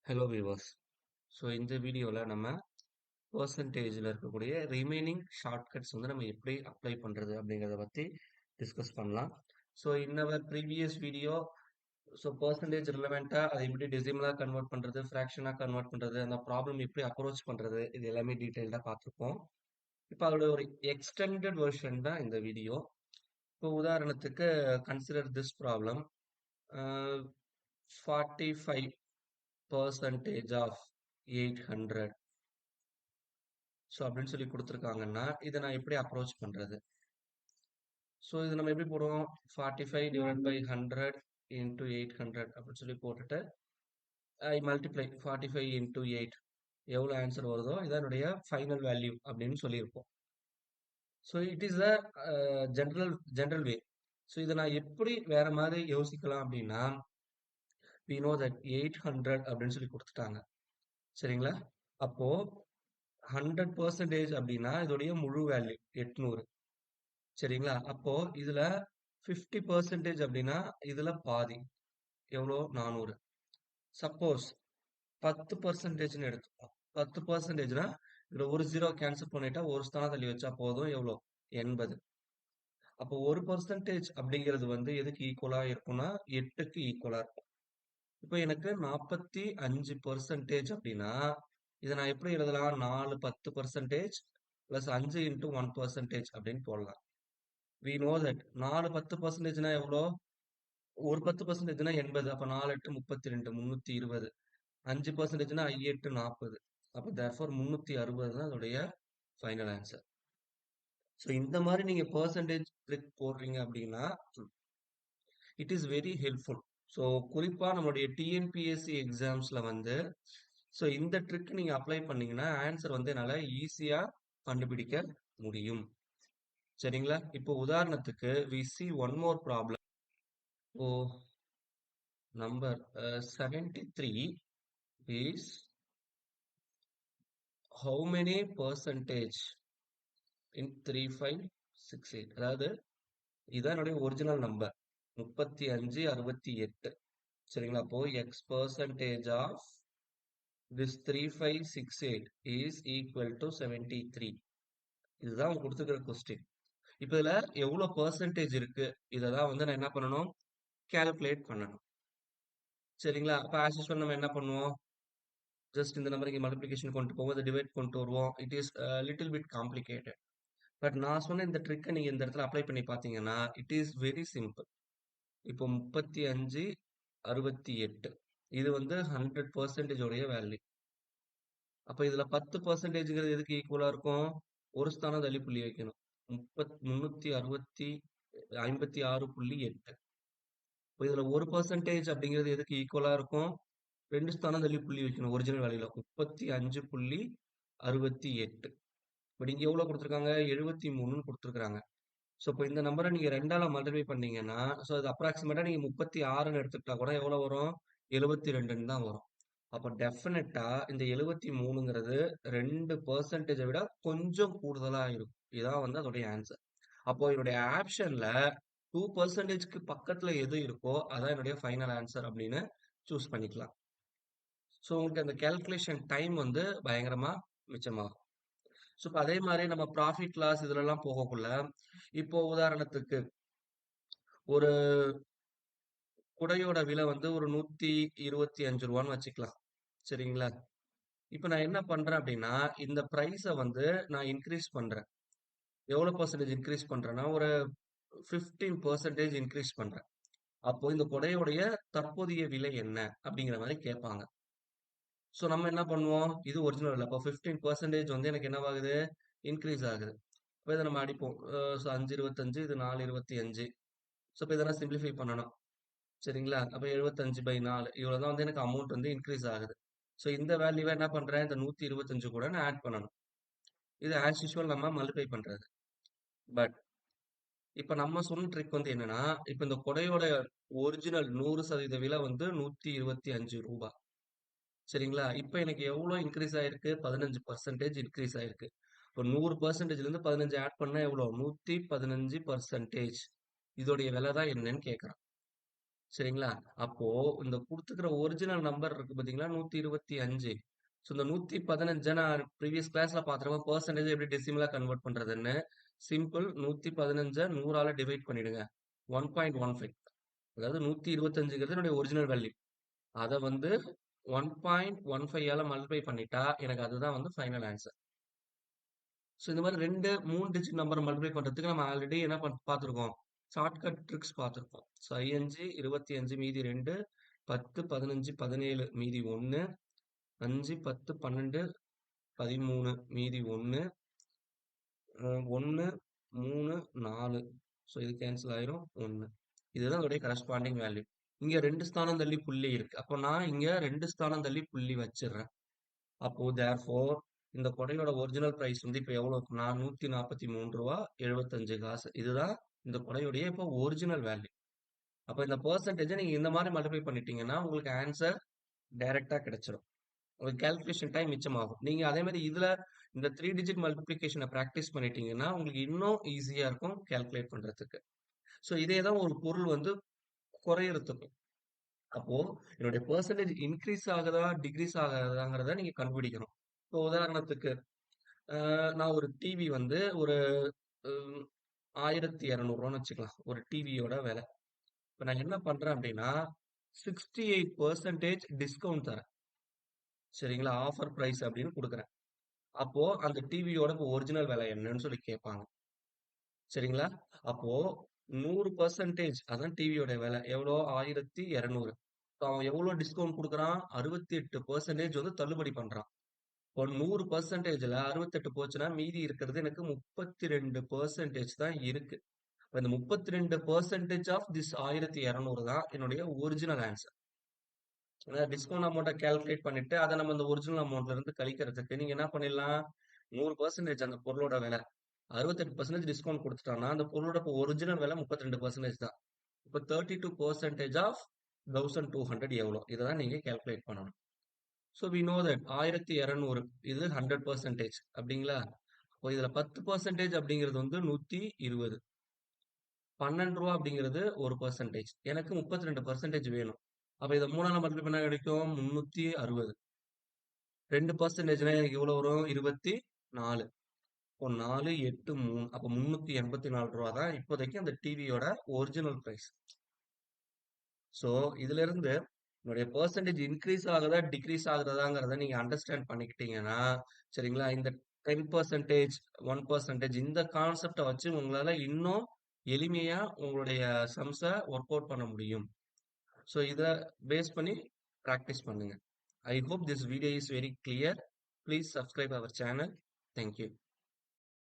Hello viewers. So இந்த வீடியோவில் நம்ம பர்சன்டேஜில் இருக்கக்கூடிய ரிமைனிங் ஷார்ட்கட்ஸ் வந்து நம்ம எப்படி அப்ளை பண்ணுறது அப்படிங்கிறத பற்றி டிஸ்கஸ் பண்ணலாம். So in our previous video so percentage ரிலவெண்ட்டாக அதை எப்படி டெசிமலாக கன்வெர்ட் பண்ணுறது, ஃப்ராக்ஷனாக கன்வெர்ட் பண்ணுறது, அந்த ப்ராப்ளம் எப்படி அப்ரோச் பண்ணுறது, இது எல்லாமே டீட்டெயில்டாக பார்த்துருப்போம். இப்போ அதோட ஒரு எக்ஸ்டெண்டட் வெர்ஷன் தான் இந்த வீடியோ. இப்போ உதாரணத்துக்கு consider this problem 45% of 800. So அப்படின்னு சொல்லி கொடுத்துருக்காங்கன்னா இதை நான் எப்படி அப்ரோச் பண்ணுறது? ஸோ இது நம்ம எப்படி போடுவோம்? 45 டிவைட் பை 100 இன்டூ 800 அப்படின்னு சொல்லி போட்டுட்டு ஐ மல்டிப்ளை 45 இன்டூ 8 எவ்வளோ ஆன்சர் வருதோ இதான் என்னுடைய ஃபைனல் வேல்யூ அப்படின்னு சொல்லியிருப்போம். So it is a general way. So இதை நான் எப்படி வேற மாதிரி யோசிக்கலாம் அப்படின்னா, we know that 800 அப்படின்னு சொல்லி கொடுத்துட்டாங்க. சரிங்களா? அப்போ 100% அப்படின்னா இதோடைய முழு வேல்யூ 800. சரிங்களா? அப்போ இதுல 50% அப்படின்னா இதுல பாதி எவ்வளோ? 400. சப்போஸ் 10%ன்னு எடுத்துப்போம். 10%னா இதுல ஒரு ஜீரோ கேன்சல் பண்ணிட்டா ஒரு ஸ்தானம் தள்ளி வச்சா போதும். எவ்வளோ? 80. அப்போ 1% அப்படிங்கிறது வந்து எதுக்கு ஈக்குவலா இருக்கும்னா 8க்கு ஈக்குவலா இருக்கும். இப்போ எனக்கு 45% அப்படின்னா இதை நான் எப்படி எழுதலாம்? 4 10% பிளஸ் 5 இன்டூ 1% அப்படின்னு போடலாம். we know that 4 10%னா எவ்வளோ? ஒரு 10%னா 80. அப்ப 4 8 32 320. 5%னா 5 8 40. அப்ப therefore 360 தான் அதோடைய ஃபைனல் ஆன்சர். ஸோ இந்த மாதிரி நீங்க பெர்சன்டேஜ் ட்ரிக் போடுறீங்க அப்படின்னா it is very helpful. So குறிப்பா நம்மளுடைய டிஎன்பிஎஸ்சி எக்ஸாம்ஸ்ல வந்து ஸோ இந்த ட்ரிக் நீங்க அப்ளை பண்ணீங்கன்னா ஆன்சர் வந்து என்னால ஈஸியா கண்டுபிடிக்க முடியும். சரிங்களா? இப்போ உதாரணத்துக்கு we see one more problem. O number 73 is how many percentage in 3568. அதாவது இதான் என்னுடைய ஒரிஜினல் நம்பர் 3568. சரிங்களா? அப்போ x percentage of this 3568 is equal to 73. இதுதான் அவங்க கொடுத்துருக்கிற கொஸ்டின். இப்போ இதுல எவ்வளவு பெர்சன்டேஜ் இருக்கு இததான் வந்து நான் என்ன பண்ணணும்? கால்குலேட் பண்ணணும். சரிங்களா? அப்ப ஆஸ் யூசுவல் நம்ம என்ன பண்ணுவோம்? ஜஸ்ட் இந்த நம்பருக்கு மல்டிபிளிகேஷன் கொண்டு போவோம், இதை டிவைட் கொண்டு வருவோம். It is little bit complicated. But நான் சொன்ன இந்த ட்ரிக்கை நீங்க இந்த இடத்துல அப்ளை பண்ணி பார்த்தீங்கன்னா இட் இஸ் வெரி சிம்பிள். இப்போ 35 68 இது வந்து 100% உடைய வேல்யூ. அப்ப இதுல 10%ங்கிறது எதுக்கு ஈக்குவலா இருக்கும்? ஒரு ஸ்தானம் தள்ளி புள்ளி வைக்கணும். 356.8. இப்போ இதுல 1% அப்படிங்கிறது எதுக்கு ஈக்குவலா இருக்கும்? 2 ஸ்தானம் தள்ளி புள்ளி வைக்கணும் ஒரிஜினல் வேல்யூல 35.68. பட் இங்க எவ்வளவு கொடுத்துருக்காங்க? 73ன்னு கொடுத்துருக்காங்க. ஸோ இப்போ இந்த நம்பரை நீங்க 2ஆல மல்டிப்ளை பண்ணீங்கன்னா ஸோ அது அப்ராக்சிமேட்டா நீங்க 36ன்னு எடுத்துக்கிட்டா கூட எவ்வளவு வரும்? 72ன்னு தான் வரும். அப்போ டெஃபினட்டா இந்த 73ங்கிறது 2% விட கொஞ்சம் கூடுதலா இருக்கும். இதான் வந்து அதோடைய ஆன்சர். அப்போ என்னுடைய ஆப்ஷன்ல 2%க்கு பக்கத்துல எது இருக்கோ அதான் என்னுடைய ஃபைனல் ஆன்சர் அப்படின்னு சூஸ் பண்ணிக்கலாம். ஸோ உங்களுக்கு அந்த கால்குலேஷன் டைம் வந்து பயங்கரமா மிச்சமாகும். ஸோ இப்போ அதே மாதிரி நம்ம ப்ராஃபிட் லாஸ் இதுலலாம் போகக்குள்ள இப்போ உதாரணத்துக்கு ஒரு குடையோட விலை வந்து ஒரு 125 ரூபான்னு வச்சுக்கலாம். சரிங்களா? இப்ப நான் என்ன பண்றேன் அப்படின்னா இந்த பிரைஸ வந்து நான் இன்க்ரீஸ் பண்றேன். எவ்வளவு பெர்சன்டேஜ் இன்க்ரீஸ் பண்றேன்னா ஒரு 15% இன்க்ரீஸ் பண்றேன். அப்போ இந்த கொடையோடைய தற்போதைய விலை என்ன அப்படிங்கிற மாதிரி கேட்பாங்க. ஸோ நம்ம என்ன பண்ணுவோம்? இது ஒரிஜினல் இல்ல. அப்போ 15% வந்து எனக்கு என்னவாகுது? இன்க்ரீஸ் ஆகுது. இப்போ இதை நம்ம அடிப்போம். ஸோ 5 25 இது 4 25. ஸோ இப்போ இதெல்லாம் சிம்பிளிஃபை பண்ணணும். சரிங்களா? அப்ப 75/4 இவ்வளவுதான் வந்து எனக்கு அமௌண்ட் வந்து இன்க்ரீஸ் ஆகுது. ஸோ இந்த வேல்யூவ என்ன பண்றேன்? இந்த 125 கூட நான் ஆட் பண்ணணும். இது ஆஸ் யூசுவல் நம்ம மல்டிப்ளை பண்றது. பட் இப்ப நம்ம சொன்ன ட்ரிக் வந்து என்னன்னா, இப்ப இந்த கொடையோட ஒரிஜினல் 100% விலை வந்து ரூ. 125. சரிங்களா? இப்ப எனக்கு எவ்வளோ இன்க்ரீஸ் ஆயிருக்கு? 15% இன்க்ரீஸ் ஆயிருக்கு. இப்போ 100%ல இருந்து 15 ஆட் பண்ணா எவ்வளோ? 115%. இதோடைய விலை தான் என்னன்னு கேட்கறான். சரிங்களா? அப்போ இந்த குடுத்துக்கிற ஒரிஜினல் நம்பர் இருக்கு பார்த்தீங்களா? 125. ஸோ இந்த 115 நான் ப்ரீவியஸ் கிளாஸ்ல பார்த்துருப்போம். பெர்சன்டேஜ் எப்படி டெசிமலா கன்வெர்ட் பண்றதுன்னு. சிம்பிள் 115 100ஆல டிவைட் பண்ணிடுங்க. 1.15. அதாவது 125ங்கிறது என்னுடைய ஒரிஜினல் வேல்யூ. அத வந்து 1.15ஆல மல்டிப்ளை பண்ணிட்டா, எனக்கு அதுதான் வந்து ஃபைனல் ஆன்ஸர். ஸோ இந்த மாரி 2, 3 டிஜிட் நம்பர மல்டிப்ளை பண்றதுக்கு நம்ம ஆல்ரெடி என்ன பார்த்துருக்கோம். ஷார்ட்கட் ட்ரிக்ஸ் பார்த்துருக்கோம். ஸோ 5, 25 மீதி 2, 10, 15, 17 மீதி 1, 5, 10, 12, 13 மீதி 1, 1, 3, 4. ஸோ இது கேன்சல் ஆயிரும் 1. இதுதான் அதோடைய கரஸ்பாண்டிங் வேல்யூ. இங்க 2 ஸ்தானம் தள்ளி புள்ளி இருக்கு. அப்ப நான் இங்க 2 ஸ்தானம் தள்ளி புள்ளி வச்சிடுறேன். அப்போ தேர்ஃபோர் இந்த கொடையோட ஒரிஜினல் பிரைஸ் வந்து இப்ப எவ்வளவு இருக்குன்னா ரூ. 143.75. இதுதான் இந்த கொடையுடைய இப்போ ஒரிஜினல் வேல்யூ. அப்ப இந்த பெர்சன்டேஜ நீங்க இந்த மாதிரி மல்டிப்ளை பண்ணிட்டீங்கன்னா உங்களுக்கு ஆன்சர் டைரக்டா கிடைச்சிடும். உங்களுக்கு கால்குலேஷன் டைம் மிச்சமாகும். நீங்க அதே மாதிரி இதுல இந்த 3 டிஜிட் மல்டிப்ளிகேஷனை பிராக்டிஸ் பண்ணிட்டீங்கன்னா உங்களுக்கு இன்னும் ஈஸியா இருக்கும் கால்குலேட் பண்றதுக்கு. ஸோ இதே தான் ஒரு பொருள் வந்து குறையறதுக்கும். அப்போ என்னுடைய பெர்சன்டேஜ் இன்க்ரீஸ் ஆகுதா, டிக்ரீஸ் ஆகுதாங்கிறத நீங்க கண்டுபிடிக்கணும். இப்போ உதாரணத்துக்கு நான் ஒரு டிவி வந்து ஒரு ம், 1200 வச்சுக்கலாம். ஒரு டிவியோட விலை. இப்ப நான் என்ன பண்றேன் அப்படின்னா, 68% டிஸ்கவுண்ட் தரேன். சரிங்களா? ஆஃபர் பிரைஸ் அப்படின்னு குடுக்குறேன். அப்போ அந்த டிவியோட இப்போ ஒரிஜினல் விலை என்னன்னு சொல்லி கேட்பாங்க. சரிங்களா? அப்போ 100% அதான் டிவியோட விலை. எவ்வளோ? 1200. அவன் எவ்வளோ டிஸ்கவுண்ட் குடுக்குறான்? 68% வந்து தள்ளுபடி பண்றான். இப்போ 100%ல 68 போச்சுன்னா, மீதி இருக்கிறது எனக்கு 32% தான் இருக்கு. அப்ப இந்த 32% ஆஃப் திஸ் 1200 தான் என்னுடைய ஒரிஜினல் ஆன்ஸர். ஏன்னா டிஸ்கவுண்ட் அமௌண்ட்ட கால்குலேட் பண்ணிட்டு, அத நம்ம இந்த ஒரிஜினல் அமௌண்ட்ல இருந்து கழிக்கிறதுக்கு நீங்க என்ன பண்ணிடலாம், 100% அந்த பொருளோட விலை. 68% டிஸ்கவுண்ட் குடுத்துட்டான்னா, அந்த பொருளோட இப்ப ஒரிஜினல் விலை 32% தான். இப்ப 32% ஆஃப் 1200 எவ்வளோ? இத தான் நீங்க கால்குலேட் பண்ணணும். ஸோ வி நோ தட் 1200 இது 100% அப்படிங்களா? அப்போ இதுல 10% அப்படிங்கிறது வந்து 120. ரூ. 12 அப்படிங்கிறது 1%. எனக்கு 32% வேணும். அப்ப இத 3ஆல மல்டிப்ளை பண்ணா கிடைக்கும் 360. 2%னா எனக்கு எவ்வளவு வரும்? 24. இப்போ 4, 8, 3. அப்ப ரூ. 384 தான் இப்போதைக்கு அந்த டிவியோட ஒரிஜினல் பிரைஸ். ஸோ இதிலிருந்து உங்களுடைய பெர்சன்டேஜ் இன்க்ரீஸ் ஆகுதா, டிக்ரீஸ் ஆகுறதாங்கிறத நீங்க அண்டர்ஸ்டாண்ட் பண்ணிக்கிட்டீங்கன்னா, சரிங்களா? இந்த 10%, 1% இந்த கான்செப்ட்ட வச்சு உங்களால இன்னும் எளிமையா உங்களுடைய சம்ஸ ஒர்க் அவுட் பண்ண முடியும். ஸோ இத பேஸ் பண்ணி பிராக்டிஸ் பண்ணுங்க. I hope this video is very clear. Please subscribe our channel. Thank you.